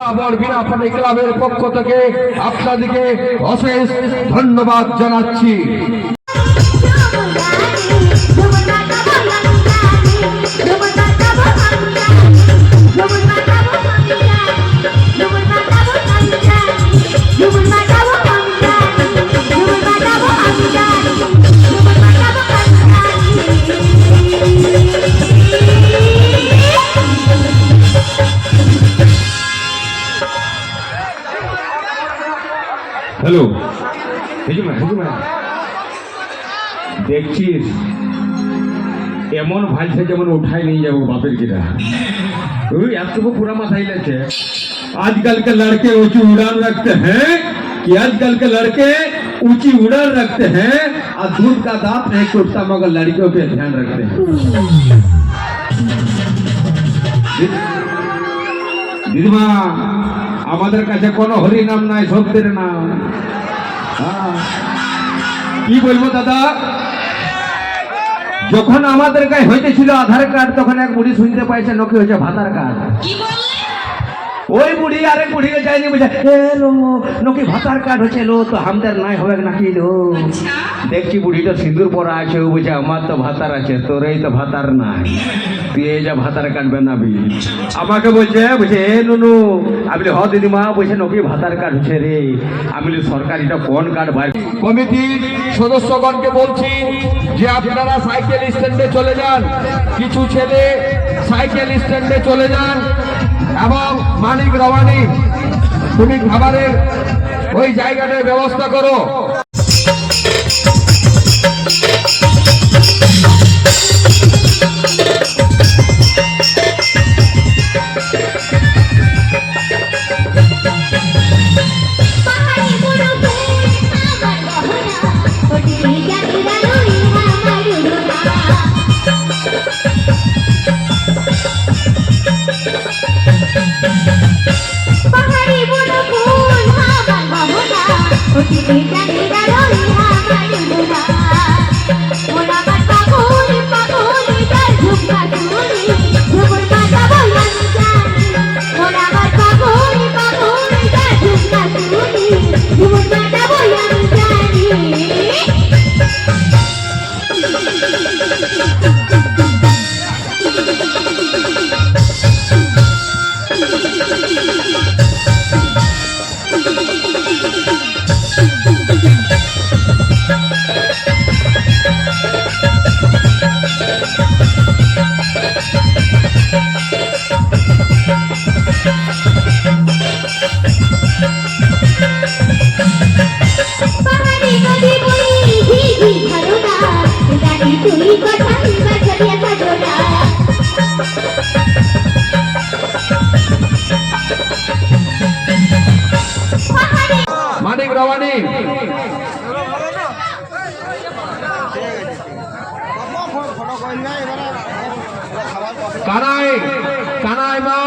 বিনা পানি ক্লাবের পক্ষ থেকে আপনাদেরকে অশেষ ধন্যবাদ জানাচ্ছি। হ্যালো, দেখছিস এমন ভাইছে যেমন উঠাই নিয়ে যাবো বাপের কিনা। ওই এতটুকু পুরা মাথায় लेते आजकल के लड़के ऊंची उड़ान रखते हैं कि आजकल के लड़के ऊंची उड़ान रखते हैं और दूध का दांत नहीं टूटता मगर लड़कियों पे ध्यान रखते हैं। দিদিমা আমাদের কাছে কোনো হরি নাম নাই, সত্যের নাম। কি বলবো দাদা, যখন আমাদের গায়ে হইতেছিল আধার কার্ড তখন এক বুড়ি শুনতে পাইছে নকি হয়েছে ভাতার কার্ড। ওই বুড়ি আরেক বুড়িকে যায়নি বুঝে এলো নকি ভাতার কার্ড হচ্ছে লো তো আমাদের নাই হবে নাকি লো। দেখছি বুড়িটা সিঁদুর পরা আছে, ও বুঝে আমার তো ভাতার আছে, তোর এই তো ভাতার নাই, তুই এই যা ভাতার কার্ড বানাবি। আমাকে বলছে বুঝে এ নুনু, আমি হ দিদিমা, বলছে নকি ভাতার কার্ড হচ্ছে রে। আমি সরকারিটা কোন কার্ড ভাই। কমিটির সদস্যগণকে বলছি যে আপনারা সাইকেল স্ট্যান্ডে চলে যান, কিছু ছেলে সাইকেল স্ট্যান্ডে চলে যান এবং মানিক রওয়ানি তুমি খাবারের ওই জায়গাটার ব্যবস্থা করো। মানিক রওয়ানি কানাই কানাই মা।